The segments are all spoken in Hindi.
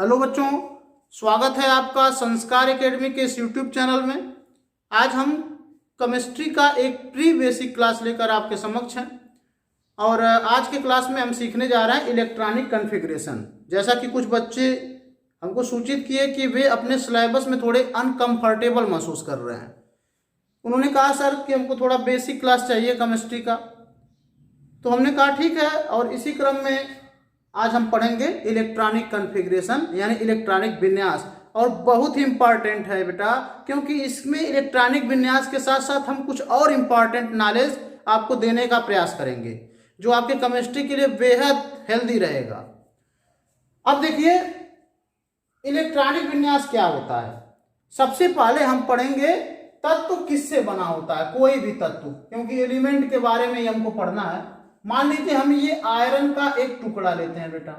हेलो बच्चों, स्वागत है आपका संस्कार एकेडमी के इस यूट्यूब चैनल में। आज हम केमिस्ट्री का एक प्री बेसिक क्लास लेकर आपके समक्ष हैं और आज के क्लास में हम सीखने जा रहे हैं इलेक्ट्रॉनिक कॉन्फ़िगरेशन। जैसा कि कुछ बच्चे हमको सूचित किए कि वे अपने सिलेबस में थोड़े अनकंफर्टेबल महसूस कर रहे हैं। उन्होंने कहा सर कि हमको थोड़ा बेसिक क्लास चाहिए केमिस्ट्री का, तो हमने कहा ठीक है। और इसी क्रम में आज हम पढ़ेंगे इलेक्ट्रॉनिक कॉन्फ़िगरेशन यानी इलेक्ट्रॉनिक विन्यास। और बहुत ही इंपॉर्टेंट है बेटा, क्योंकि इसमें इलेक्ट्रॉनिक विन्यास के साथ साथ हम कुछ और इम्पॉर्टेंट नॉलेज आपको देने का प्रयास करेंगे जो आपके केमिस्ट्री के लिए बेहद हेल्दी रहेगा। अब देखिए इलेक्ट्रॉनिक विन्यास क्या होता है। सबसे पहले हम पढ़ेंगे तत्व किससे बना होता है, कोई भी तत्व, क्योंकि एलिमेंट के बारे में हमको पढ़ना है। मान लीजिए हम ये आयरन का एक टुकड़ा लेते हैं बेटा,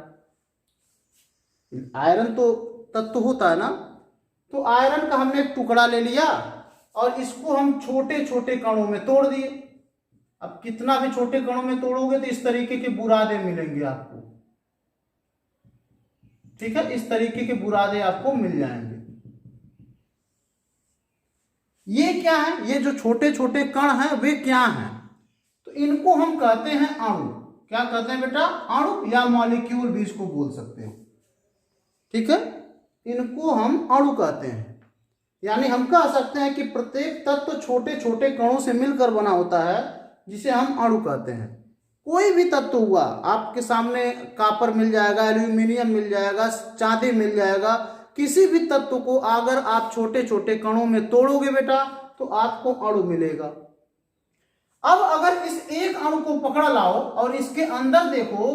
आयरन तो तत्व होता है ना, तो आयरन का हमने एक टुकड़ा ले लिया और इसको हम छोटे छोटे कणों में तोड़ दिए। अब कितना भी छोटे कणों में तोड़ोगे तो इस तरीके के बुरादे मिलेंगे आपको, ठीक है, इस तरीके के बुरादे आपको मिल जाएंगे। ये क्या है, ये जो छोटे छोटे कण हैं वे क्या हैं, तो इनको हम कहते हैं अणु। क्या कहते हैं बेटा? अणु या मॉलिक्यूल भी इसको बोल सकते हो, ठीक है। इनको हम अणु कहते हैं। यानी हम कह सकते हैं कि प्रत्येक तत्व छोटे छोटे कणों से मिलकर बना होता है, जिसे हम अणु कहते हैं। कोई भी तत्व हुआ, आपके सामने कॉपर मिल जाएगा, एल्यूमिनियम मिल जाएगा, चांदी मिल जाएगा, किसी भी तत्व को अगर आप छोटे छोटे कणों में तोड़ोगे बेटा तो आपको अणु मिलेगा। अब अगर इस एक अणु को पकड़ लाओ और इसके अंदर देखो,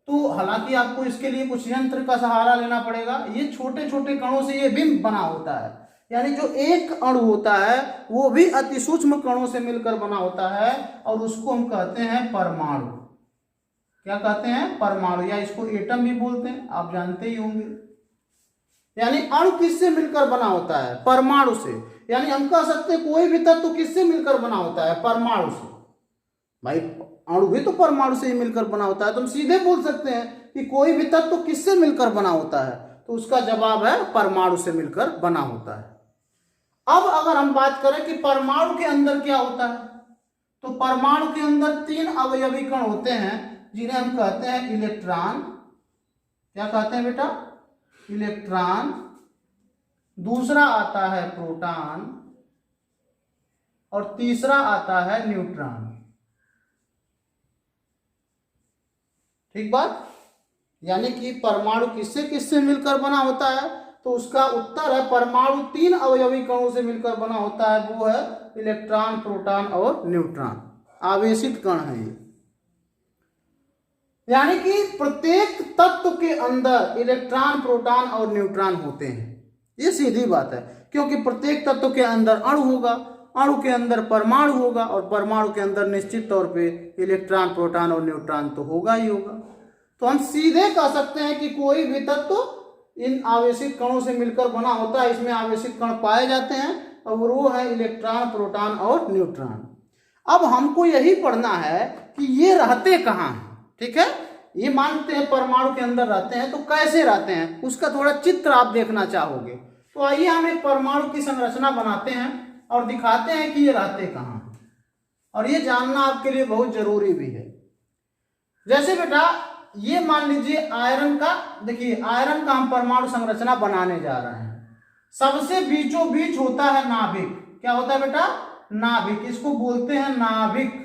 तो हालांकि आपको इसके लिए कुछ यंत्र का सहारा लेना पड़ेगा। ये छोटे छोटे कणों से ये बिंब बना होता है, यानी जो एक अणु होता है वो भी अति सूक्ष्म कणों से मिलकर बना होता है और उसको हम कहते हैं परमाणु। क्या कहते हैं? परमाणु, या इसको एटम भी बोलते हैं, आप जानते ही होंगे। यानी अणु किससे मिलकर बना होता है? परमाणु से। यानी हम कह सकते हैं कोई भी तत्व किससे मिलकर बना होता है? परमाणु से। भाई अणु भी तो परमाणु से ही मिलकर बना होता है। तुम सीधे बोल सकते हैं कि कोई भी तत्व किससे मिलकर बना होता है, तो उसका जवाब है परमाणु से मिलकर बना होता है। अब अगर हम बात करें कि परमाणु के अंदर क्या होता है, तो परमाणु के अंदर 3 अवयवी कण होते हैं जिन्हें हम कहते हैं इलेक्ट्रॉन। क्या कहते हैं बेटा? इलेक्ट्रॉन। दूसरा आता है प्रोटॉन और तीसरा आता है न्यूट्रॉन। ठीक बात? यानी कि परमाणु किससे किससे मिलकर बना होता है, तो उसका उत्तर है परमाणु 3 अवयवी कणों से मिलकर बना होता है। वो है इलेक्ट्रॉन, प्रोटॉन और न्यूट्रॉन। आवेशित कण है ये। यानी कि प्रत्येक तत्व के अंदर इलेक्ट्रॉन, प्रोटॉन और न्यूट्रॉन होते हैं। ये सीधी बात है, क्योंकि प्रत्येक तत्व के अंदर अणु होगा, अणु के अंदर परमाणु होगा और परमाणु के अंदर निश्चित तौर पे इलेक्ट्रॉन, प्रोटॉन और न्यूट्रॉन तो होगा ही होगा। तो हम सीधे कह सकते हैं कि कोई भी तत्व इन आवेशित कणों से मिलकर बना होता है। इसमें आवेशित कण पाए जाते हैं और वो है इलेक्ट्रॉन, प्रोटॉन और न्यूट्रॉन। अब हमको यही पढ़ना है कि ये रहते कहाँ हैं, ठीक है। ये मानते हैं परमाणु के अंदर रहते हैं, तो कैसे रहते हैं उसका थोड़ा चित्र आप देखना चाहोगे, तो आइए हम एक परमाणु की संरचना बनाते हैं और दिखाते हैं कि ये रहते कहाँ हैं। और ये जानना आपके लिए बहुत जरूरी भी है। जैसे बेटा ये मान लीजिए आयरन का, देखिए आयरन का हम परमाणु संरचना बनाने जा रहे हैं। सबसे बीचों बीच होता है नाभिक। क्या होता है बेटा? नाभिक। इसको बोलते हैं नाभिक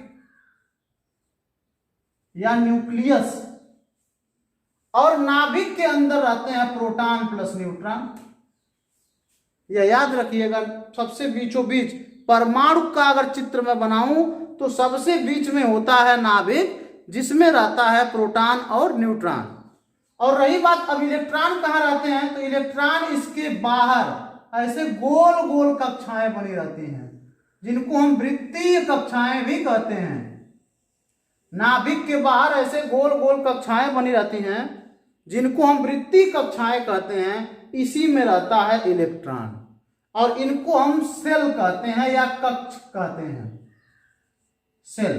या न्यूक्लियस। और नाभिक के अंदर रहते हैं प्रोटॉन प्लस न्यूट्रॉन। यह याद रखिएगा, सबसे बीचों बीच परमाणु का अगर चित्र में बनाऊं तो सबसे बीच में होता है नाभिक, जिसमें रहता है प्रोटॉन और न्यूट्रॉन। और रही बात अब इलेक्ट्रॉन कहाँ रहते हैं, तो इलेक्ट्रॉन इसके बाहर ऐसे गोल गोल कक्षाएं बनी रहती हैं, जिनको हम वृत्तीय कक्षाएं भी कहते हैं। नाभिक के बाहर ऐसे गोल गोल कक्षाएं बनी रहती हैं, जिनको हम वृत्तीय कक्षाएं कहते हैं। इसी में रहता है इलेक्ट्रॉन और इनको हम सेल कहते हैं या कक्ष कहते हैं। सेल,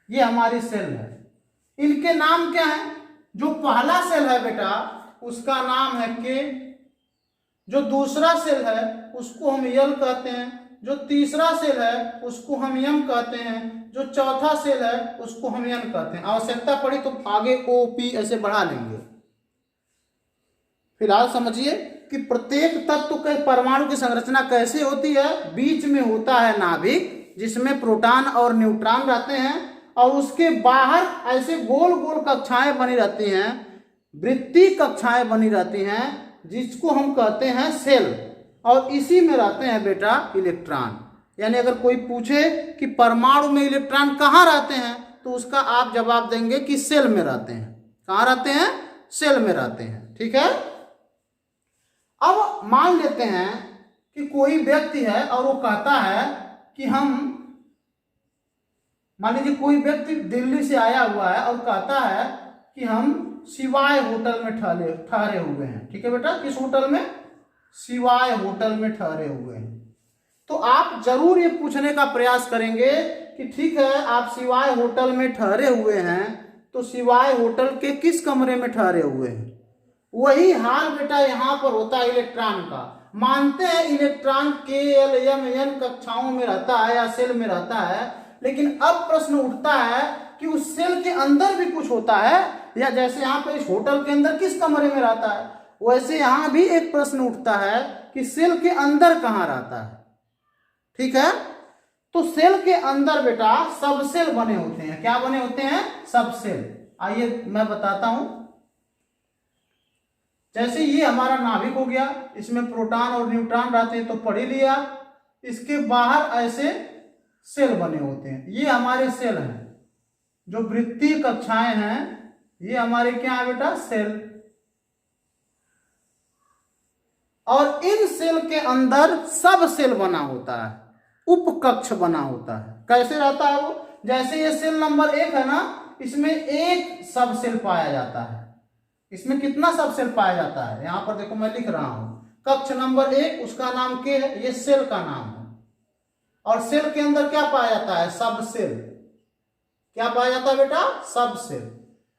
ये हमारी सेल है। इनके नाम क्या है? जो पहला सेल है बेटा उसका नाम है के। जो दूसरा सेल है उसको हम यल कहते हैं, जो तीसरा सेल है उसको हम यम कहते हैं, जो चौथा सेल है उसको हम एन कहते हैं। आवश्यकता पड़ी तो आगे ओ पी ऐसे बढ़ा लेंगे। फिलहाल समझिए कि प्रत्येक तत्व के परमाणु की संरचना कैसे होती है। बीच में होता है नाभिक जिसमें प्रोटॉन और न्यूट्रॉन रहते हैं, और उसके बाहर ऐसे गोल गोल कक्षाएं बनी रहती हैं, वृत्तीय कक्षाएं बनी रहती हैं, जिसको हम कहते हैं सेल। और इसी में रहते हैं बेटा इलेक्ट्रॉन। यानी अगर कोई पूछे कि परमाणु में इलेक्ट्रॉन कहाँ रहते हैं, तो उसका आप जवाब देंगे कि सेल में रहते हैं। कहाँ रहते हैं? सेल में रहते हैं। ठीक है। अब मान लेते हैं कि कोई व्यक्ति है और वो कहता है कि हम, मान लीजिए कोई व्यक्ति दिल्ली से आया हुआ है और कहता है कि हम शिवाय होटल में ठहरे हुए हैं। ठीक है बेटा, किस होटल में? शिवाय होटल में ठहरे हुए हैं। तो आप जरूर ये पूछने का प्रयास करेंगे कि ठीक है, आप शिवाय होटल में ठहरे हुए हैं, तो शिवाय होटल के किस कमरे में ठहरे हुए हैं? वही हाल बेटा यहाँ पर होता है इलेक्ट्रॉन का। मानते हैं इलेक्ट्रॉन के एल एम एन कक्षाओं में रहता है या सेल में रहता है, लेकिन अब प्रश्न उठता है कि उस सेल के अंदर भी कुछ होता है, या जैसे यहाँ पे इस होटल के अंदर किस कमरे में रहता है, वैसे यहाँ भी एक प्रश्न उठता है कि सेल के अंदर कहाँ रहता है। ठीक है। तो सेल के अंदर बेटा सब सेल बने होते हैं। क्या बने होते हैं? सब सेल। आइए मैं बताता हूं। जैसे ये हमारा नाभिक हो गया, इसमें प्रोटॉन और न्यूट्रॉन रहते हैं तो पढ़ ही लिया। इसके बाहर ऐसे सेल बने होते हैं, ये हमारे सेल हैं। जो वृत्तीय कक्षाएं हैं ये हमारे क्या है बेटा? सेल। और इन सेल के अंदर सब सेल बना होता है, उपकक्ष बना होता है। कैसे रहता है वो? जैसे ये सेल नंबर 1 है ना, इसमें एक सब सेल पाया जाता है। इसमें कितना सब सेल पाया जाता है? यहां पर देखो मैं लिख रहा हूं, कक्ष नंबर 1 उसका नाम के है, ये सेल का नाम है। और सेल के अंदर क्या पाया जाता है? सब सेल। क्या पाया जाता है बेटा? सब सेल।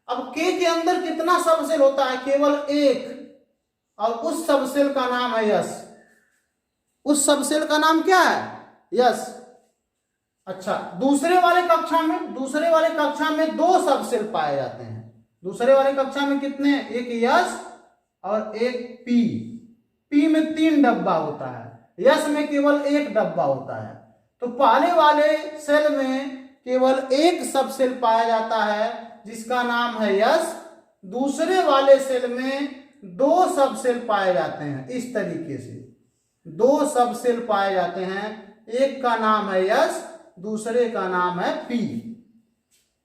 अब के अंदर कितना सब सेल होता है? केवल एक, और उस सब सेल का नाम है यश। उस सब सेल का नाम क्या है? यश। अच्छा, दूसरे वाले कक्षा में 2 सब सेल पाए जाते हैं। दूसरे वाले कक्षा में कितने? एक यश और एक पी। पी में 3 डब्बा होता है, यश में केवल 1 डब्बा होता है। तो पहले वाले सेल में केवल एक सब सेल पाया जाता है जिसका नाम है यश। दूसरे वाले सेल में 2 सब सेल पाए जाते हैं। इस तरीके से 2 सब सेल पाए जाते हैं, एक का नाम है यश, दूसरे का नाम है पी।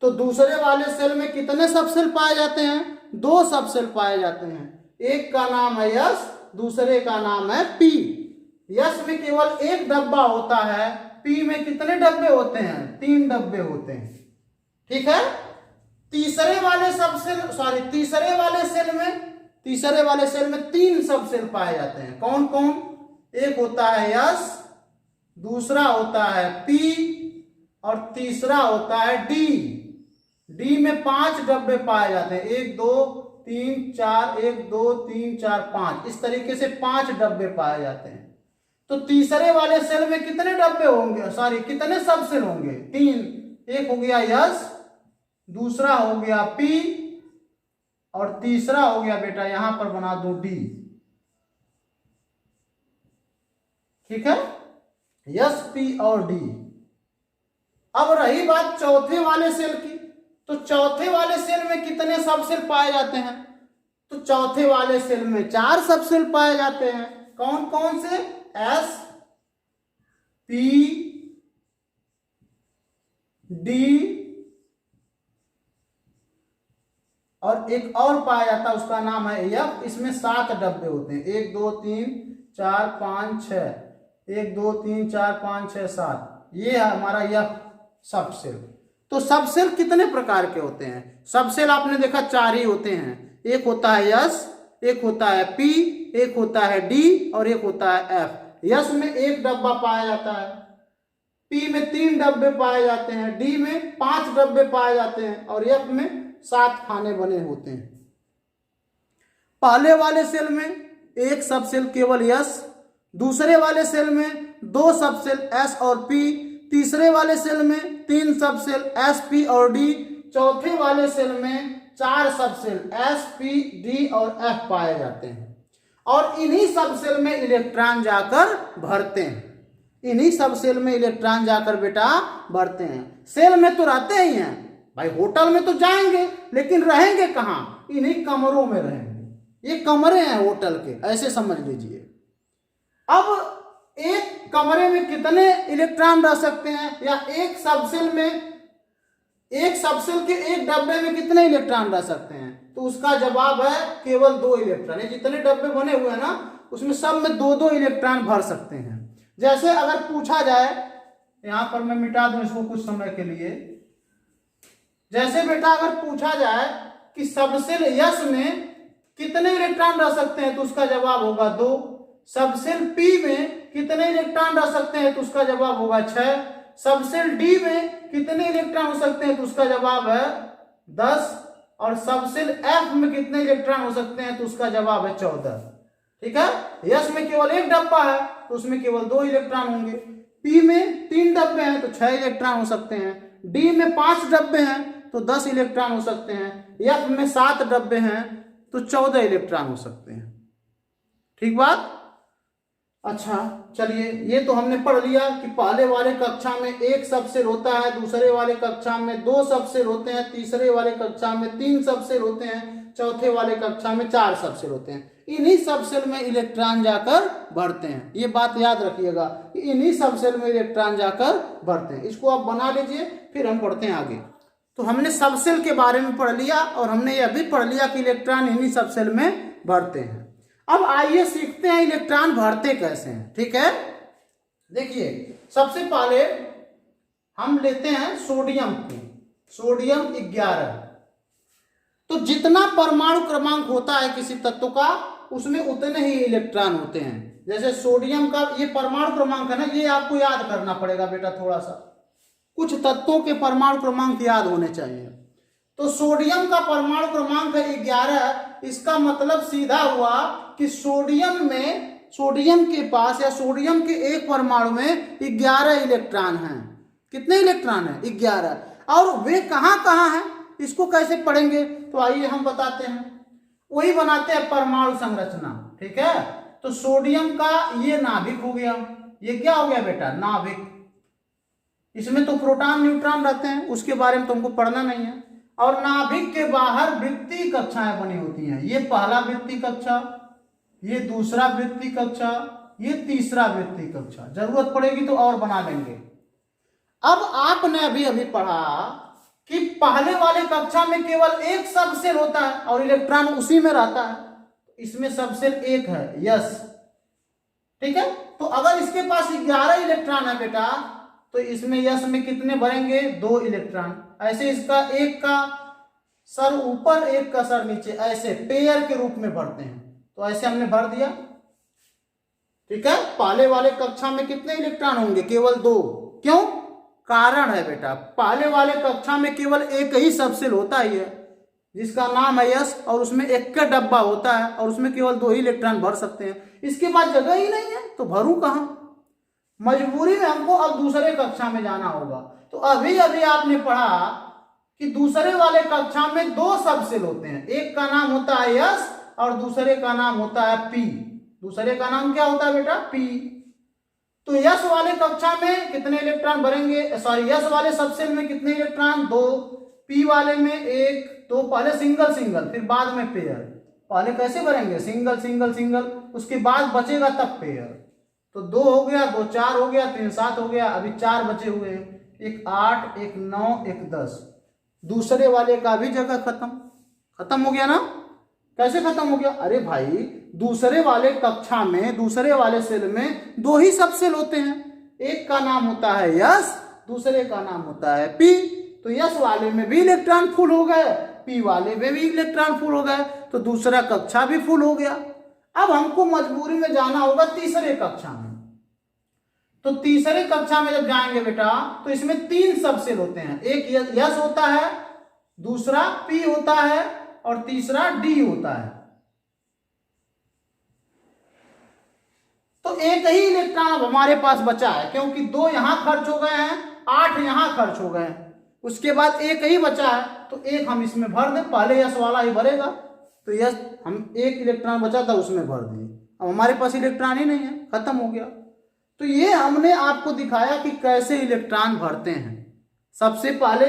तो दूसरे वाले सेल में कितने सब सेल पाए जाते हैं? 2 सब सेल पाए जाते हैं, एक का नाम है यश, दूसरे का नाम है पी। यश में केवल 1 डब्बा होता है, पी में कितने डब्बे होते हैं? 3 डब्बे होते हैं। ठीक है। तीसरे वाले सेल में 3 सब सेल पाए जाते हैं। कौन कौन? एक होता है यश, दूसरा होता है पी, और तीसरा होता है डी। डी में 5 डब्बे पाए जाते हैं, 1 2 3 4, 1 2 3 4 5, इस तरीके से 5 डब्बे पाए जाते हैं। तो तीसरे वाले सेल में कितने डब्बे होंगे? कितने सब सेल होंगे? 3। एक हो गया यश, दूसरा हो गया पी, और तीसरा हो गया बेटा यहां पर बना दो डी। ठीक है, यश पी और डी। अब रही बात चौथे वाले सेल की, तो चौथे वाले सेल में कितने सब सेल पाए जाते हैं? तो चौथे वाले सेल में 4 सब सेल पाए जाते हैं। कौन कौन से? एस, पी, डी, और एक और पाया जाता है उसका नाम है एफ। इसमें 7 डब्बे होते हैं, 1 2 3 4 5 6, 1 2 3 4 5 6 7, ये है हमारा यह सब सेल। तो सब सेल कितने प्रकार के होते हैं? सब सेल आपने देखा 4 ही होते हैं, एक होता है यश, एक होता है पी, एक होता है डी, और एक होता है एफ। यश में 1 डब्बा पाया जाता है, पी में 3 डब्बे पाए जाते हैं, डी में 5 डब्बे पाए जाते हैं, और एफ में 7 खाने बने होते हैं। पहले वाले सेल में एक सब सेल केवल यस, दूसरे वाले सेल में दो सब सेल एस और पी, तीसरे वाले सेल में तीन सब सेल एस पी और डी, चौथे वाले सेल में चार सब सेल एस पी डी और एफ पाए जाते हैं। और इन्हीं सब सेल में इलेक्ट्रॉन जाकर भरते हैं, इन्हीं सब सेल में इलेक्ट्रॉन जाकर बेटा भरते हैं। सेल में तो रहते ही हैं भाई, होटल में तो जाएंगे लेकिन रहेंगे कहाँ, इन्हीं कमरों में रहेंगे। ये कमरे हैं होटल के, ऐसे समझ लीजिए। अब एक कमरे में कितने इलेक्ट्रॉन रह सकते हैं, या एक सबसेल में, एक सबसेल के एक डब्बे में कितने इलेक्ट्रॉन रह सकते हैं, तो उसका जवाब है केवल 2 इलेक्ट्रॉन। जितने डब्बे बने हुए हैं ना, उसमें सब में 2-2 इलेक्ट्रॉन भर सकते हैं। जैसे अगर पूछा जाए, यहां पर मैं मिटा दूं इसको कुछ समय के लिए, जैसे बेटा अगर पूछा जाए कि सबसेल यस में कितने इलेक्ट्रॉन रह सकते हैं, तो उसका जवाब होगा 2। सबसेल पी में कितने इलेक्ट्रॉन रह सकते हैं, तो उसका जवाब होगा 6। सबसेल डी में कितने इलेक्ट्रॉन हो सकते हैं, तो उसका जवाब है 10। और सबसेल एफ में कितने इलेक्ट्रॉन हो सकते हैं, तो उसका जवाब है 14। ठीक है, यस में केवल एक डब्बा है तो उसमें केवल 2 इलेक्ट्रॉन होंगे। पी में 3 डब्बे हैं तो 6 इलेक्ट्रॉन हो सकते हैं। डी में 5 डब्बे हैं तो 10 इलेक्ट्रॉन हो सकते हैं। एफ में 7 डब्बे हैं तो 14 इलेक्ट्रॉन हो सकते हैं। ठीक बात। अच्छा चलिए, ये तो हमने पढ़ लिया कि पहले वाले कक्षा में एक सबसेल होता है, दूसरे वाले कक्षा में 2 सबसेल होते हैं, तीसरे वाले कक्षा में 3 सबसेल होते हैं, चौथे वाले कक्षा में 4 सबसेल होते हैं। इन्हीं सबसेल में इलेक्ट्रॉन जाकर भरते हैं। ये बात याद रखिएगा कि इन्हीं सबसेल में इलेक्ट्रॉन जाकर भरते हैं। इसको आप बना लीजिए, फिर हम पढ़ते हैं आगे। तो हमने सबसेल के बारे में पढ़ लिया और हमने यह भी पढ़ लिया कि इलेक्ट्रॉन इन्हीं सबसेल में भरते हैं। अब आइए सीखते हैं इलेक्ट्रॉन भरते कैसे हैं। ठीक है, देखिए सबसे पहले हम लेते हैं सोडियम की, सोडियम 11। तो जितना परमाणु क्रमांक होता है किसी तत्व का, उसमें उतने ही इलेक्ट्रॉन होते हैं। जैसे सोडियम का ये परमाणु क्रमांक है ना, ये आपको याद करना पड़ेगा बेटा, थोड़ा सा कुछ तत्वों के परमाणु क्रमांक याद होने चाहिए। तो सोडियम का परमाणु क्रमांक है 11। इसका मतलब सीधा हुआ कि सोडियम में, सोडियम के पास या सोडियम के एक परमाणु में 11 इलेक्ट्रॉन हैं। कितने इलेक्ट्रॉन हैं? 11। और वे कहाँ कहाँ हैं, इसको कैसे पढ़ेंगे, तो आइए हम बताते हैं। वही बनाते हैं परमाणु संरचना। ठीक है, तो सोडियम का ये नाभिक हो गया। ये क्या हो गया बेटा? नाभिक। इसमें तो प्रोटॉन न्यूट्रॉन रहते हैं, उसके बारे में तुमको पढ़ना नहीं है। और नाभिक के बाहर वृत्तीय कक्षाएं बनी होती हैं। ये पहला वृत्तीय कक्षा, ये दूसरा वृत्तीय कक्षा, ये तीसरा वृत्तीय कक्षा। जरूरत पड़ेगी तो और बना लेंगे। अब आपने अभी अभी पढ़ा कि पहले वाले कक्षा में केवल एक सबसेल होता है और इलेक्ट्रॉन उसी में रहता है। इसमें सबसेल एक है, यस। ठीक है, तो अगर इसके पास 11 इलेक्ट्रॉन है बेटा, तो इसमें यस में कितने भरेंगे? 2 इलेक्ट्रॉन। ऐसे इसका एक का सर ऊपर, एक का सर नीचे, ऐसे पेयर के रूप में भरते हैं। तो ऐसे हमने भर दिया। ठीक है, पहले वाले कक्षा में कितने इलेक्ट्रॉन होंगे? केवल 2। क्यों? कारण है बेटा, पहले वाले कक्षा में केवल एक ही सबसेल होता ही है जिसका नाम है यस, और उसमें एक का डब्बा होता है और उसमें केवल 2 ही इलेक्ट्रॉन भर सकते हैं। इसके बाद जगह ही नहीं है तो भरूं कहां? मजबूरी में हमको अब दूसरे कक्षा में जाना होगा। तो अभी अभी आपने पढ़ा कि दूसरे वाले कक्षा में 2 सबसेल होते हैं। एक का नाम होता है यस और दूसरे का नाम होता है पी। दूसरे का नाम क्या होता है बेटा? पी। तो यस वाले कक्षा में कितने इलेक्ट्रॉन भरेंगे? सॉरी, यस वाले सबसेल में कितने इलेक्ट्रॉन? 2। पी वाले में 1, 2। पहले सिंगल सिंगल, फिर बाद में पेयर। पहले कैसे भरेंगे? सिंगल सिंगल सिंगल, उसके बाद बचेगा तब पेयर। तो 2 हो गया, 2 4 हो गया, 3 7 हो गया, अभी 4 बचे हुए हैं। एक 8, एक 9, एक 10। दूसरे वाले का भी जगह खत्म हो गया ना। कैसे खत्म हो गया? अरे भाई, दूसरे वाले कक्षा में, दूसरे वाले सेल में 2 ही सबसेल होते हैं। एक का नाम होता है यस, दूसरे का नाम होता है पी। तो यस वाले में भी इलेक्ट्रॉन फुल हो गए, पी वाले में भी इलेक्ट्रॉन फुल हो गए, तो दूसरा कक्षा भी फुल हो गया। अब हमको मजबूरी में जाना होगा तीसरे कक्षा में। तो तीसरे कक्षा में जब जाएंगे बेटा, तो इसमें 3 सबसेल होते हैं। एक यस होता है, दूसरा पी होता है और तीसरा डी होता है। एक ही इलेक्ट्रॉन अब हमारे पास बचा है, क्योंकि 2 यहां खर्च हो गए हैं, 8 यहां खर्च हो गए हैं। उसके बाद एक ही बचा है, तो एक हम इसमें भर दें, पहले यस वाला ही भरेगा। तो यस, हम एक इलेक्ट्रॉन बचा था उसमें भर दिए, अब हमारे पास इलेक्ट्रॉन ही नहीं है, खत्म हो गया। तो ये हमने आपको दिखाया कि कैसे इलेक्ट्रॉन भरते हैं। सबसे पहले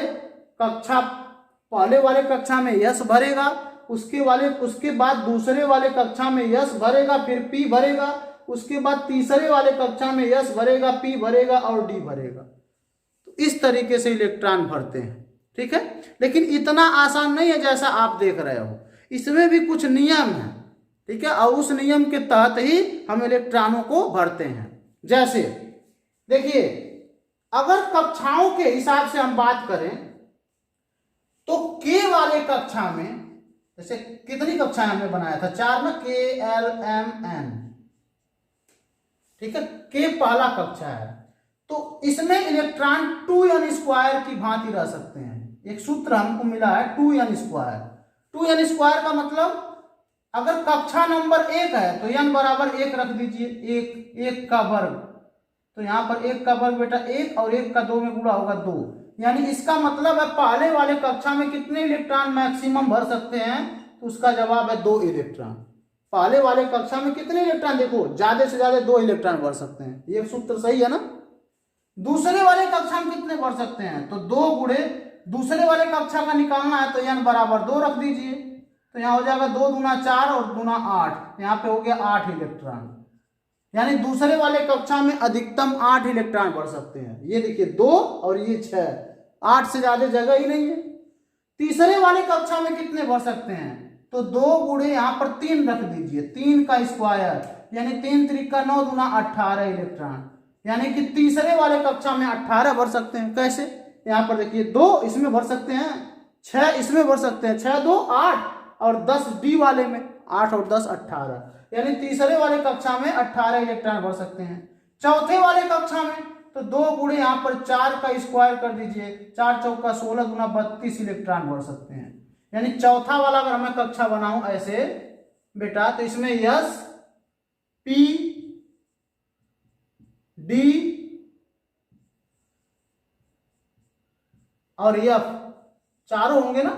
पहले वाले कक्षा में यस भरेगा, उसके बाद दूसरे वाले कक्षा में यस भरेगा, फिर पी भरेगा, उसके बाद तीसरे वाले कक्षा में यस भरेगा, पी भरेगा और डी भरेगा। तो इस तरीके से इलेक्ट्रॉन भरते हैं, ठीक है। लेकिन इतना आसान नहीं है जैसा आप देख रहे हो, इसमें भी कुछ नियम है, ठीक है, और उस नियम के तहत ही हम इलेक्ट्रॉनों को भरते हैं। जैसे देखिए, अगर कक्षाओं के हिसाब से हम बात करें तो के वाले कक्षा में, जैसे कितनी कक्षाएं हमने बनाया था, 4 में, KLMN, ठीक है, के पहला कक्षा है। तो इसमें इलेक्ट्रॉन 2n² की भांति रह सकते हैं। एक सूत्र हमको मिला है 2n²। 2n² का मतलब, अगर कक्षा नंबर 1 है तो n बराबर 1 रख दीजिए, 1 का वर्ग। तो यहाँ पर 1 का वर्ग बेटा 1, और 1 का 2 में गुणा होगा 2। यानी इसका मतलब है पहले वाले कक्षा में कितने इलेक्ट्रॉन मैक्सिमम भर सकते हैं, तो उसका जवाब है 2 इलेक्ट्रॉन। पहले वाले कक्षा में कितने इलेक्ट्रॉन, देखो ज्यादा से ज्यादा 2 इलेक्ट्रॉन भर सकते हैं, ये सूत्र सही है ना। दूसरे वाले कक्षा में कितने भर सकते हैं, तो 2 गुणे दूसरे वाले कक्षा का निकालना है, तो n बराबर 2 रख दीजिए। तो यहाँ हो जाएगा 2 दूना 4 और दूना 8, यहाँ पे हो गया 8 इलेक्ट्रॉन। यानी दूसरे वाले कक्षा में अधिकतम 8 इलेक्ट्रॉन भर सकते हैं। ये देखिए 2 और ये 6, 8 से ज्यादा जगह ही नहीं है। तीसरे वाले कक्षा में कितने भर सकते हैं, तो 2 गुणे यहाँ पर 3 रख दीजिए, 3 का स्क्वायर, यानी 3 त्रिका 9 दूना 18 इलेक्ट्रॉन। यानी कि तीसरे वाले कक्षा में 18 भर सकते हैं। कैसे, यहाँ पर देखिए 2 इसमें भर सकते हैं, 6 इसमें भर सकते हैं, 6 2 8, और 10 डी वाले में, 8 और 10 18। यानी तीसरे वाले कक्षा में 18 इलेक्ट्रॉन भर सकते हैं। चौथे वाले कक्षा में तो 2 गुणे यहाँ पर 4 का स्क्वायर कर दीजिए, 4 चौका 16 दूना 32 इलेक्ट्रॉन भर सकते हैं। यानी चौथा वाला अगर मैं कक्षा बनाऊं ऐसे बेटा, तो इसमें यस, पी, डी और एफ चारों होंगे ना।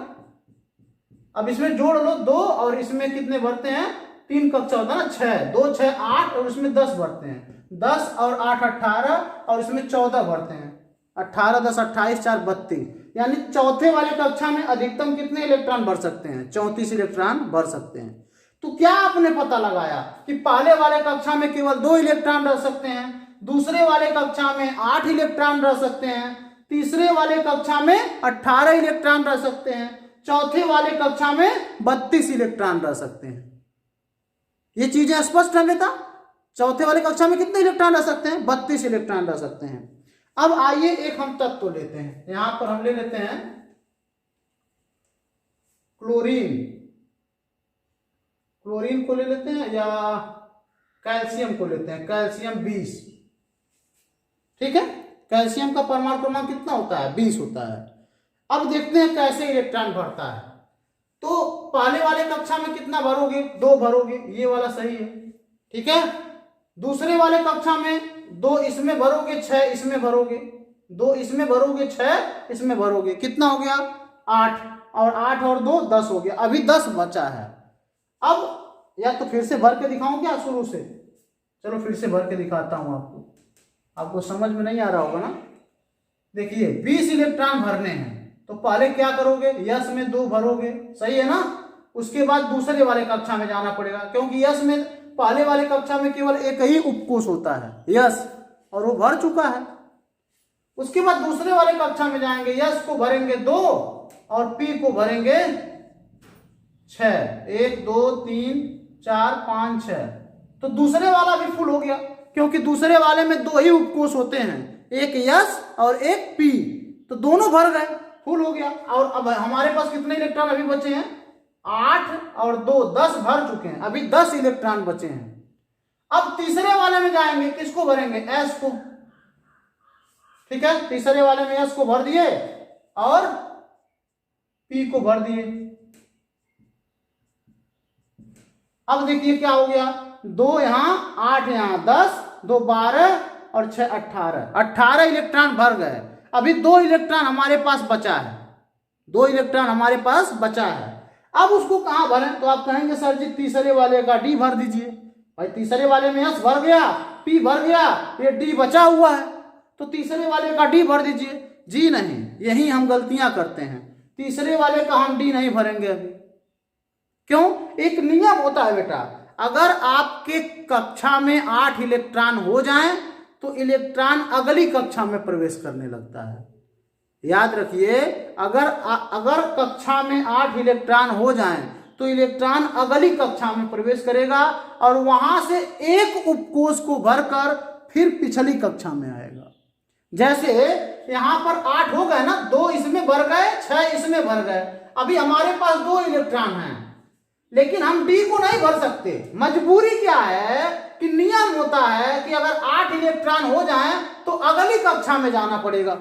अब इसमें जोड़ लो 2, और इसमें कितने भरते हैं, 3 कक्षा होता है ना, 6, 2 6 8, और इसमें 10 भरते हैं, 10 और 8 18, और इसमें 14 भरते हैं, 18 10 28 4 32। यानी चौथे वाले कक्षा में अधिकतम कितने इलेक्ट्रॉन भर सकते हैं, 34 इलेक्ट्रॉन भर सकते हैं। तो क्या आपने पता लगाया कि पहले वाले कक्षा में केवल 2 इलेक्ट्रॉन रह सकते हैं, दूसरे वाले कक्षा में 8 इलेक्ट्रॉन रह सकते हैं, तीसरे वाले कक्षा में 18 इलेक्ट्रॉन रह सकते हैं, चौथे वाले कक्षा में 32 इलेक्ट्रॉन रह सकते हैं। ये चीजें स्पष्ट है बेटा। चौथे वाले कक्षा में कितने इलेक्ट्रॉन रह सकते हैं, 32 इलेक्ट्रॉन रह सकते हैं। अब आइए एक हम तत्व लेते हैं, यहां पर हम ले लेते हैं क्लोरीन। क्लोरीन को ले लेते हैं, या कैल्शियम को लेते हैं, कैल्शियम 20, ठीक है। कैल्शियम का परमाणु क्रमांक कितना होता है, 20 होता है। अब देखते हैं कैसे इलेक्ट्रॉन भरता है। तो पहले वाले कक्षा में कितना भरोगे, 2 भरोगे, ये वाला सही है, ठीक है। दूसरे वाले कक्षा में 2 इसमें भरोगे, 6 इसमें भरोगे, 2 इसमें भरोगे, 6 इसमें भरोगे, कितना हो गया 8, और 8 और 2 10 हो गया। अभी 10 बचा है। अब या तो फिर से भर के दिखाऊं क्या शुरू से, चलो फिर से भर के दिखाता हूं आपको समझ में नहीं आ रहा होगा ना। देखिए 20 इलेक्ट्रॉन भरने हैं, तो पहले क्या करोगे, यस में 2 भरोगे, सही है ना। उसके बाद दूसरे वाले कक्षा में जाना पड़ेगा, क्योंकि यस में पहले वाले कक्षा में केवल एक ही उपकोष होता है, यस, और वो भर चुका है। उसके बाद दूसरे वाले कक्षा में जाएंगे, यस को भरेंगे 2 और पी को भरेंगे 6, 1 2 3 4 5 6। तो दूसरे वाला भी फुल हो गया, क्योंकि दूसरे वाले में 2 ही उपकोष होते हैं, एक यस और एक पी, तो दोनों भर गए, फुल हो गया। और अब हमारे पास कितने इलेक्ट्रॉन अभी बचे हैं, 8 और 2 10 भर चुके हैं, अभी 10 इलेक्ट्रॉन बचे हैं। अब तीसरे वाले में जाएंगे, किसको भरेंगे, एस को, ठीक है। तीसरे वाले में एस को भर दिए और पी को भर दिए। अब देखिए क्या हो गया, 2 यहां 8 यहाँ 10, 2 12 और 6 18, 18 इलेक्ट्रॉन भर गए। अभी 2 इलेक्ट्रॉन हमारे पास बचा है, 2 इलेक्ट्रॉन हमारे पास बचा है। अब उसको कहाँ भरें? तो आप कहेंगे सर जी तीसरे वाले का डी भर दीजिए। भाई तीसरे वाले में एस भर गया, पी भर गया, ये डी बचा हुआ है, तो तीसरे वाले का डी भर दीजिए। जी नहीं, यही हम गलतियां करते हैं, तीसरे वाले का हम डी नहीं भरेंगे अभी। क्यों? एक नियम होता है बेटा, अगर आपके कक्षा में 8 इलेक्ट्रॉन हो जाएं तो इलेक्ट्रॉन अगली कक्षा में प्रवेश करने लगता है। याद रखिए, अगर कक्षा में 8 इलेक्ट्रॉन हो जाएं तो इलेक्ट्रॉन अगली कक्षा में प्रवेश करेगा और वहां से एक उपकोष को भरकर फिर पिछली कक्षा में आएगा। जैसे यहां पर 8 हो गए ना, 2 इसमें भर गए, 6 इसमें भर गए। अभी हमारे पास 2 इलेक्ट्रॉन हैं, लेकिन हम डी को नहीं भर सकते। मजबूरी क्या है कि नियम होता है कि अगर 8 इलेक्ट्रॉन हो जाएं तो अगली कक्षा में जाना पड़ेगा।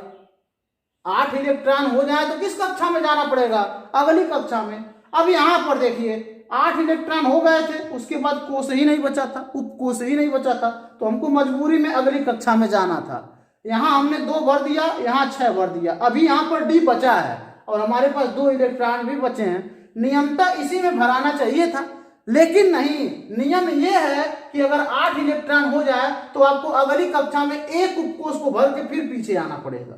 8 इलेक्ट्रॉन हो जाए तो किस कक्षा में जाना पड़ेगा? अगली कक्षा में। अब यहां पर देखिए 8 इलेक्ट्रॉन हो गए थे, उसके बाद कोष ही नहीं बचा था, उपकोष ही नहीं बचा था, तो हमको मजबूरी में अगली कक्षा में जाना था। यहां हमने 2 भर दिया, यहां 6 भर दिया, अभी यहां पर डी बचा है और हमारे पास 2 इलेक्ट्रॉन भी बचे हैं। नियमतः इसी में भराना चाहिए था, लेकिन नहीं, नियम यह है कि अगर 8 इलेक्ट्रॉन हो जाए तो आपको अगली कक्षा में एक उपकोष को भर के फिर पीछे आना पड़ेगा।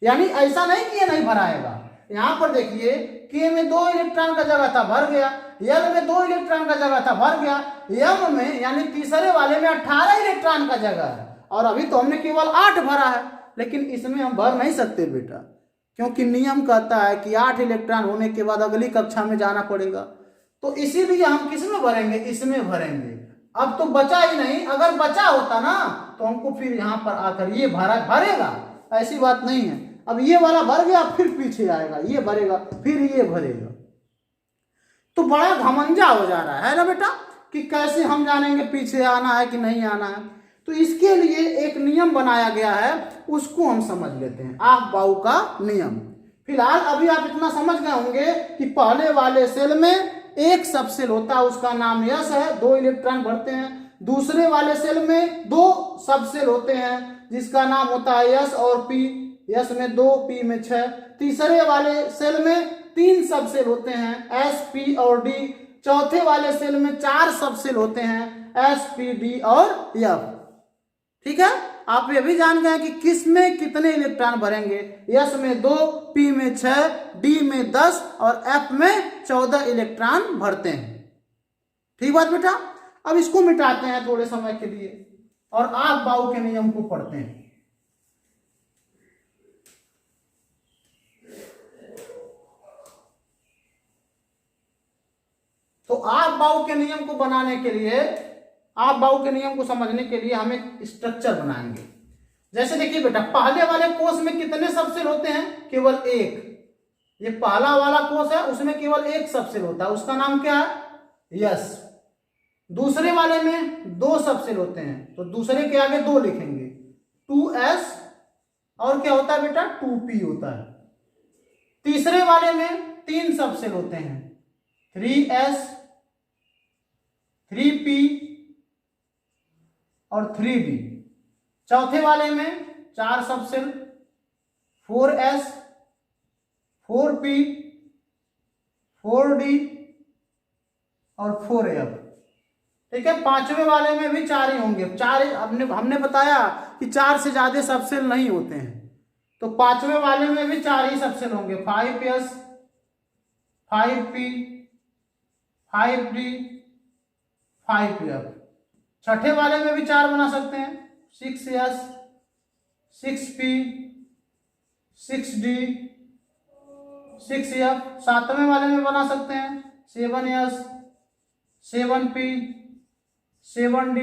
यानी ऐसा नहीं कि ये नहीं भराएगा। यहां पर देखिए के में 2 इलेक्ट्रॉन का जगह था, भर गया। एल में 2 इलेक्ट्रॉन का जगह था, भर गया। एम में यानी तीसरे वाले में 18 इलेक्ट्रॉन का जगह है और अभी तो हमने केवल 8 भरा है, लेकिन इसमें हम भर नहीं सकते बेटा, क्योंकि नियम कहता है कि 8 इलेक्ट्रॉन होने के बाद अगली कक्षा में जाना पड़ेगा। तो इसीलिए हम किसमें भरेंगे? इसमें भरेंगे। अब तो बचा ही नहीं, अगर बचा होता ना तो हमको फिर यहाँ पर आकर ये भरेगा, ऐसी बात नहीं है। अब ये वाला भर गया, फिर पीछे आएगा, ये भरेगा, फिर ये भरेगा, तो बड़ा घमंजा हो जा रहा है ना बेटा कि कैसे हम जानेंगे पीछे आना है कि नहीं आना है। तो इसके लिए एक नियम बनाया गया है, उसको हम समझ लेते हैं, आफ-बाऊ का नियम। फिलहाल अभी आप इतना समझ गए होंगे कि पहले वाले सेल में एक सबसेल होता है, उसका नाम यस है, 2 इलेक्ट्रॉन भरते हैं। दूसरे वाले सेल में 2 सबसेल होते हैं जिसका नाम होता है यस और पी, यस में 2, पी में 6। तीसरे वाले सेल में 3 सबसेल होते हैं, एस, पी और डी। चौथे वाले सेल में 4 सबसेल होते हैं, एस, पी, डी और एफ। ठीक है, आप ये भी जान गए कि किस में कितने इलेक्ट्रॉन भरेंगे। यस में 2, पी में 6, डी में 10 और एफ में 14 इलेक्ट्रॉन भरते हैं। ठीक बात बेटा। अब इसको मिटाते हैं थोड़े समय के लिए और आफ-बाऊ के नियम को पढ़ते हैं। तो आफ-बाऊ के नियम को बनाने के लिए, आफ-बाऊ के नियम को समझने के लिए हम एक स्ट्रक्चर बनाएंगे। जैसे देखिए बेटा, पहले वाले कोष में कितने सबसेल होते हैं? केवल एक। ये पहला वाला कोष है, उसमें केवल एक सबसेल होता है, उसका नाम क्या है? यस। दूसरे वाले में 2 सबसेल होते हैं, तो दूसरे के आगे 2 लिखेंगे, 2s और क्या होता है बेटा? 2p होता है। तीसरे वाले में 3 सबसेल होते हैं, 3s, 3p और 3d। चौथे वाले में 4 सबसेल, 4s, 4p, 4d और 4f। ठीक है, पांचवें वाले में भी 4 ही होंगे। 4 हमने बताया कि 4 से ज्यादा सबसेल नहीं होते हैं, तो पांचवें वाले में भी 4 ही सबसेल होंगे, 5s, 5p, 5d, 5f। छठे वाले में भी 4 बना सकते हैं, 6s, 6p, 6d, 6f। सातवें वाले में बना सकते हैं 7s, 7p, 7d,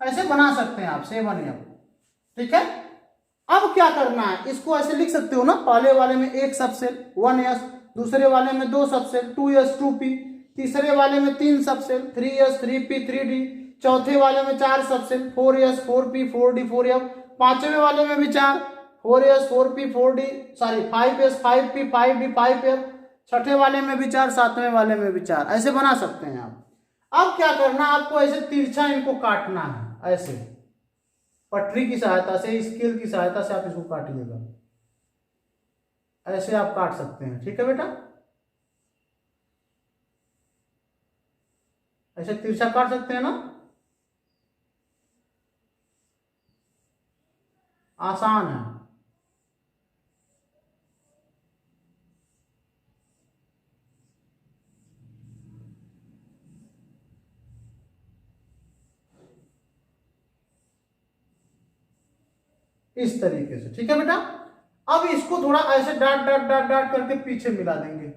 ऐसे बना सकते हैं आप, 7f। ठीक है, अब क्या करना है, इसको ऐसे लिख सकते हो ना, पहले वाले में 1 सबसेल 1s, दूसरे वाले में 2 सबसेल 2s, 2p, तीसरे वाले में 3 सबसेल 3s, 3p, 3d, चौथे वाले में 4 subshell 4s, 4p, 4d, 4f, पांचवें वाले में भी 4, 4s, 4p, 4d, sorry 5s, 5p, 5d, 5f, छठे वाले में भी 4, सातवें वाले में भी 4, ऐसे बना सकते हैं आप। अब क्या करना, आपको ऐसे तिरछा इनको काटना है, ऐसे पटरी की सहायता से, स्केल की सहायता से आप इसको काटिएगा, ऐसे आप काट सकते हैं। ठीक है बेटा, ऐसे तिरछा काट सकते हैं ना, आसान है। इस तरीके से, ठीक है बेटा। अब इसको थोड़ा ऐसे डाट डाट डाट डाट करके पीछे मिला देंगे,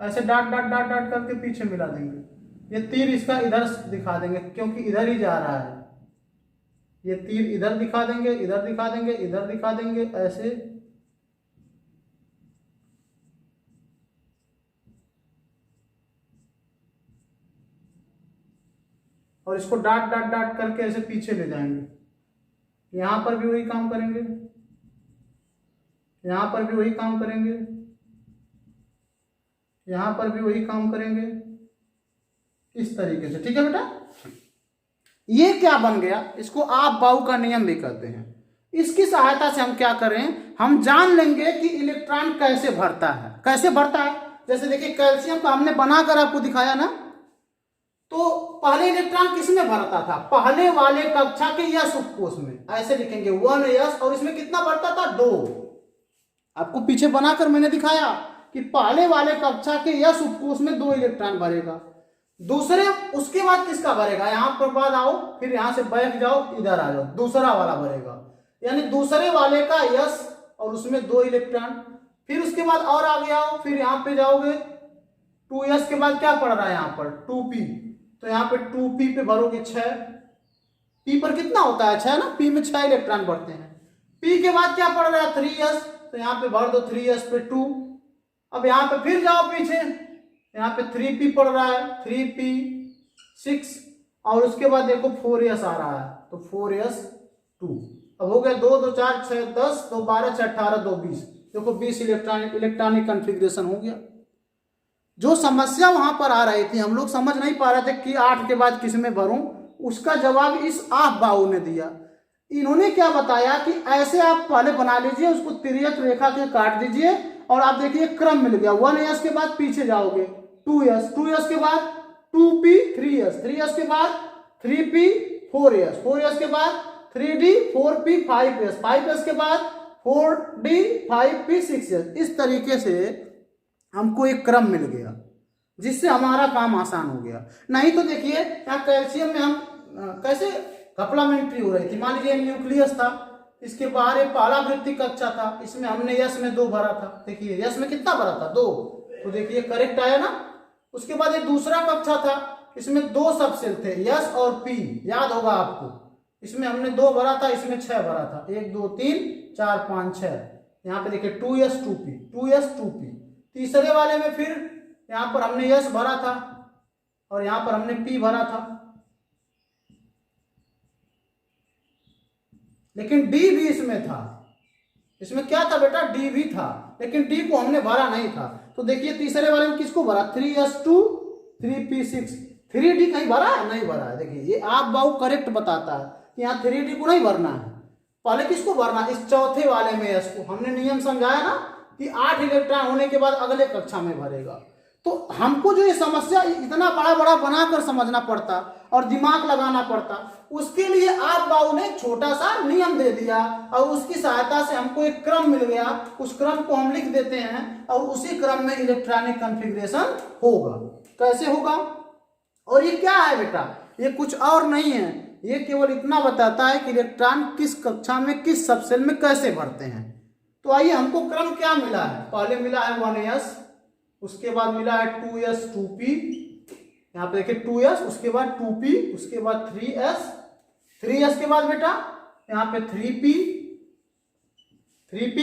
ऐसे डाट डाट डाट डाट करके पीछे मिला देंगे। ये तीर इसका इधर दिखा देंगे क्योंकि इधर ही जा रहा है, ये तीर इधर दिखा देंगे, इधर दिखा देंगे, इधर दिखा देंगे, ऐसे। और इसको डाट डाट डाट करके ऐसे पीछे ले जाएंगे। यहां पर भी वही काम करेंगे, यहां पर भी वही काम करेंगे, यहां पर भी वही काम करेंगे, इस तरीके से। ठीक है बेटा, ये क्या बन गया, इसको आप बाउ का नियम भी कहते हैं। इसकी सहायता से हम क्या करें, हम जान लेंगे कि इलेक्ट्रॉन कैसे भरता है, कैसे भरता है। जैसे देखिए कैल्शियम का हमने बनाकर आपको दिखाया ना, तो पहले इलेक्ट्रॉन किसमें भरता था, पहले वाले कक्षा के यस उपकोष में, ऐसे लिखेंगे 1s, और इसमें कितना भरता था 2। आपको पीछे बनाकर मैंने दिखाया कि पहले वाले कक्षा के यस उपकोष में 2 इलेक्ट्रॉन भरेगा, दूसरे उसके बाद किसका भरेगा, यहां पर बाद आओ, फिर यहां से बैठ जाओ, इधर आ जाओ, दूसरा वाला भरेगा, यानी दूसरे वाले का यस और उसमें 2 इलेक्ट्रॉन। फिर उसके बाद और आगे आओ, फिर यहां पे जाओगे, 2s के बाद क्या पड़ रहा है यहाँ पर 2p, तो यहाँ पे 2p पे भरोगे 6, p पर कितना होता है 6 ना, p में 6 इलेक्ट्रॉन बढ़ते हैं। p के बाद क्या पड़ रहा है 3s, तो यहाँ पे भर दो 3s पे 2। अब यहाँ पे फिर जाओ पीछे, यहाँ पे 3p पड़ रहा है, 3p 6, और उसके बाद देखो 4s आ रहा है, तो 4s 2। अब हो गया 2 2 4 6 10, 2 12 6 18 2 20, देखो 20 इलेक्ट्रॉनिक कॉन्फ़िगरेशन हो गया। जो समस्या वहां पर आ रही थी, हम लोग समझ नहीं पा रहे थे कि 8 के बाद किसमें भरूं, उसका जवाब इस आप बाऊ ने दिया। इन्होंने क्या बताया कि ऐसे आप पहले बना लीजिए, उसको तिर्यक रेखा के काट दीजिए, और आप देखिए क्रम मिल गया, 1s के बाद पीछे जाओगे 2s के बाद 2p 3s के बाद 3p 4s के बाद 3d 4p 5s के बाद 4d 5p 6s। इस तरीके से हमको एक क्रम मिल गया, जिससे हमारा काम आसान हो गया। नहीं तो देखिए यहाँ कैल्शियम में हम कैसे कपलामेंट्री हो रही थी, मान लीजिए न्यूक्लियस था, इसके बाहर एक पहला वृत्ति कक्षा था, इसमें हमने यस में 2 भरा था, देखिए यस में कितना भरा था 2, तो देखिए करेक्ट आया ना। उसके बाद एक दूसरा कक्षा था, इसमें 2 सब सेल थे, यस और पी, याद होगा आपको, इसमें हमने 2 भरा था, इसमें 6 भरा था, 1 2 3 4 5 6। यहाँ पे देखिए 2s 2p। तीसरे वाले में फिर यहां पर हमने यस भरा था और यहां पर हमने पी भरा था, लेकिन डी भी इसमें था। इसमें क्या था बेटा, डी भी था, लेकिन डी को हमने भरा नहीं था। तो देखिए तीसरे वाले में किसको भरा, 3s2 3p6, 3d कहीं भरा है, नहीं भरा है। देखिए ये आप बाऊ करेक्ट बताता है कि यहाँ 3d को नहीं भरना है, पहले किसको भरना, इस चौथे वाले में यस को। हमने नियम समझाया ना कि 8 इलेक्ट्रॉन होने के बाद अगले कक्षा में भरेगा। तो हमको जो ये समस्या इतना बड़ा बड़ा बनाकर समझना पड़ता और दिमाग लगाना पड़ता, उसके लिए आप बाऊ ने छोटा सा नियम दे दिया, और उसकी सहायता से हमको एक क्रम मिल गया, उस क्रम को हम लिख देते हैं, और उसी क्रम में इलेक्ट्रॉनिक कॉन्फ़िगरेशन होगा। कैसे होगा, और ये क्या है बेटा, ये कुछ और नहीं है, ये केवल इतना बताता है कि इलेक्ट्रॉन किस कक्षा में किस सबसेल में कैसे भरते हैं। तो आइए हमको क्रम क्या मिला है, पहले मिला है 1s, उसके बाद मिला है 2s 2p, यहाँ पे देखिए 2s, उसके बाद 2p, उसके बाद 3s के बाद बेटा यहाँ पे 3p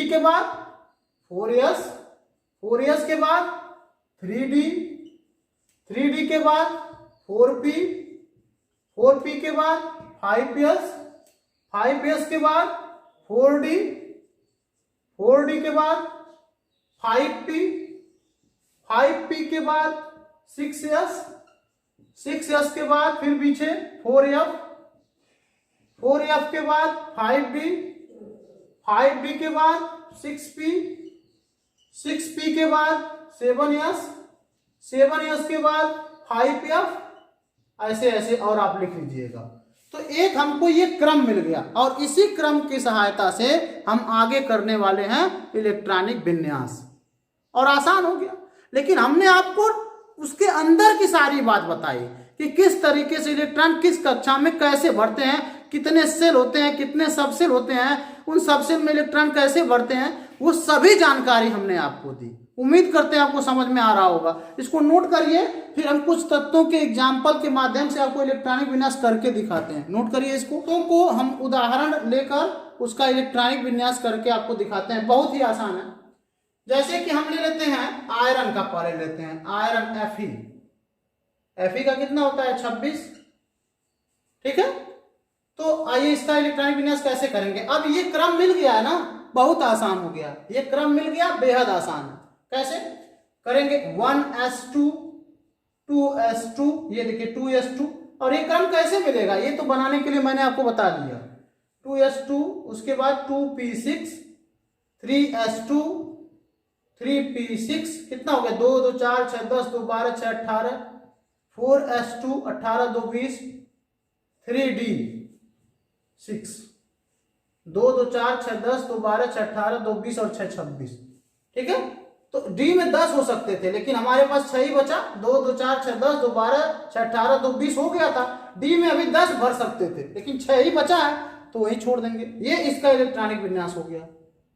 के बाद 4s के बाद 3d के बाद 4p के बाद 5s के बाद 4d के बाद 5p के बाद 6s 6s के बाद फिर पीछे 4f, 4f के बाद 5d, 5d के बाद 6p, 6p के बाद 7s, 7s के बाद 5f, ऐसे ऐसे और आप लिख लीजिएगा। तो एक हमको ये क्रम मिल गया और इसी क्रम की सहायता से हम आगे करने वाले हैं इलेक्ट्रॉनिक विन्यास, और आसान हो गया। लेकिन हमने आपको उसके अंदर की सारी बात बताई कि किस तरीके से इलेक्ट्रॉन किस कक्षा में कैसे भरते हैं, कितने सेल होते हैं, कितने सब सेल होते हैं, उन सब सेल में इलेक्ट्रॉन कैसे भरते हैं, वो सभी जानकारी हमने आपको दी। उम्मीद करते हैं आपको समझ में आ रहा होगा। इसको नोट करिए, फिर हम कुछ तत्वों के एग्जाम्पल के माध्यम से आपको इलेक्ट्रॉनिक विन्यास करके दिखाते हैं। नोट करिए इसको, तो हम उदाहरण लेकर उसका इलेक्ट्रॉनिक विन्यास करके आपको दिखाते हैं। बहुत ही आसान है। जैसे कि हम ले लेते हैं आयरन का, पहले लेते हैं आयरन Fe का कितना होता है 26, ठीक है। तो आइए इसका इलेक्ट्रॉनिक विन्यास कैसे करेंगे। अब ये क्रम मिल गया है ना, बहुत आसान हो गया, ये क्रम मिल गया, बेहद आसान है। कैसे करेंगे, 1s2 2s2, ये देखिए 2s2, और ये क्रम कैसे मिलेगा ये तो बनाने के लिए मैंने आपको बता दिया। 2s2, उसके बाद 2p6, 3s2, 3p6, कितना हो गया 2 2 4 6 10 2 12 6 18, 4s2 18 2 20, 3d6, 2 2 4 6 10 2 12 6 18 2 20 और 6 26, ठीक है। तो डी में 10 हो सकते थे, लेकिन हमारे पास 6 ही बचा, 2 2 4 6 10 2 12 6 18 2 20 हो गया था। डी में अभी 10 भर सकते थे, लेकिन 6 ही बचा है तो वही छोड़ देंगे। ये इसका इलेक्ट्रॉनिक विन्यास हो गया।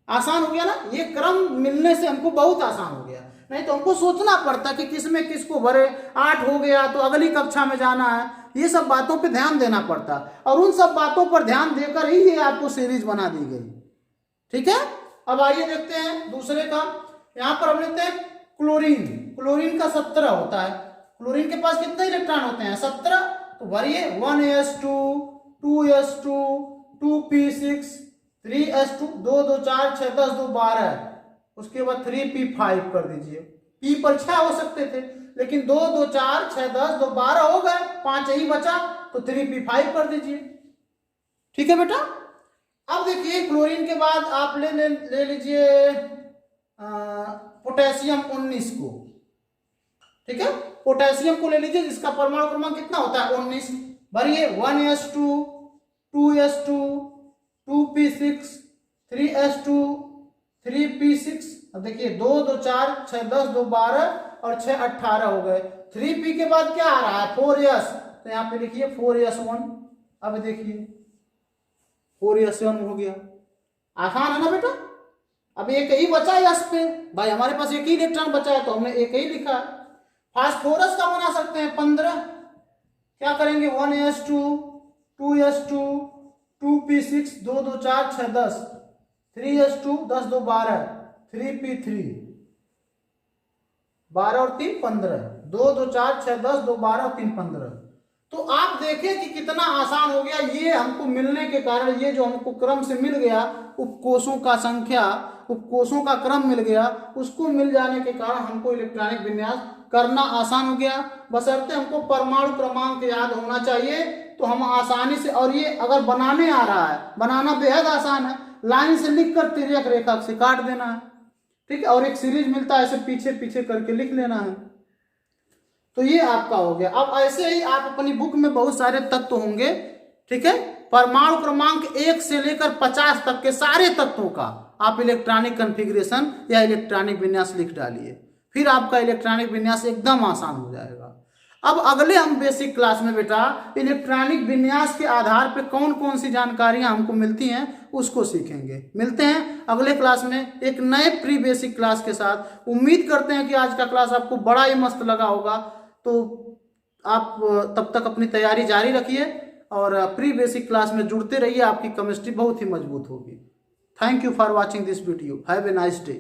आसान हो गया ना, ये क्रम मिलने से हमको बहुत आसान हो गया। नहीं तो हमको सोचना पड़ता कि किसमें किसको भरे, 8 हो गया तो अगली कक्षा में जाना है, ये सब बातों पे ध्यान देना पड़ता, और उन सब बातों पर ध्यान देकर ही ये आपको सीरीज बना दी गई, ठीक है। अब आइए देखते हैं दूसरे का। यहाँ पर हम लेते हैं क्लोरीन। क्लोरीन का 17 होता है। क्लोरीन के पास कितने इलेक्ट्रॉन होते हैं 17, तो भरिए 1s2 2s2 2p6 3s2, 2 2 4 6 10 2 12, उसके बाद 3p5 कर दीजिए। p पर 6 हो सकते थे, लेकिन 2 2 4 6 10 2 12 हो गए, 5 ही बचा, तो 3p5 कर दीजिए, ठीक है बेटा। अब देखिए क्लोरीन के बाद आप ले लीजिए पोटेशियम 19 को, ठीक है। पोटेशियम को ले लीजिए, जिसका परमाणु क्रमांक कितना होता है 19। भरिए 1s2 2s2 2p6 3s2 3p6। अब देखिए 2 2 4 6 10 2 12 और 6 18 हो गए। 3p के बाद क्या आ रहा है 4s, तो यहाँ पे लिखिए 4s1। अब देखिए 4s1 हो गया। आसान है ना बेटा। अब एक ही बचा है यस पे, भाई हमारे पास एक ही इलेक्ट्रॉन बचा है तो हमने एक ही लिखा है। फास्फोरस का बना सकते हैं 15। क्या करेंगे 1s2 2s2 2p6 2 2 4 6 10 3s2 10 2 12 3p3 12 और 3 15 2 2 4 6 10 2 12 और 3 15। तो आप देखें कि कितना आसान हो गया। ये हमको मिलने के कारण, ये जो हमको क्रम से मिल गया, उपकोषों का संख्या, उपकोषों का क्रम मिल गया, उसको मिल जाने के कारण हमको इलेक्ट्रॉनिक विन्यास करना आसान हो गया। बशर्ते हमको परमाणु क्रमांक याद होना चाहिए, तो हम आसानी से, और ये अगर बनाने आ रहा है, बनाना बेहद आसान है, लाइन से लिखकर तिर्यक रेखा से काट देना है, ठीक है। और एक सीरीज मिलता है, ऐसे पीछे पीछे करके लिख लेना है। तो ये आपका हो गया। अब ऐसे ही आप अपनी बुक में बहुत सारे तत्व होंगे, ठीक है। परमाणु क्रमांक 1 से लेकर 50 तक के सारे तत्वों का आप इलेक्ट्रॉनिक कॉन्फ़िगरेशन या इलेक्ट्रॉनिक विन्यास लिख डालिए, फिर आपका इलेक्ट्रॉनिक विन्यास एकदम आसान हो जाएगा। अब अगले हम बेसिक क्लास में बेटा इलेक्ट्रॉनिक विन्यास के आधार पर कौन कौन सी जानकारियां हमको मिलती हैं उसको सीखेंगे। मिलते हैं अगले क्लास में एक नए प्री बेसिक क्लास के साथ। उम्मीद करते हैं कि आज का क्लास आपको बड़ा ही मस्त लगा होगा। तो आप तब तक अपनी तैयारी जारी रखिए और प्री बेसिक क्लास में जुड़ते रहिए, आपकी केमिस्ट्री बहुत ही मजबूत होगी। Thank you for watching this video. Have a nice day.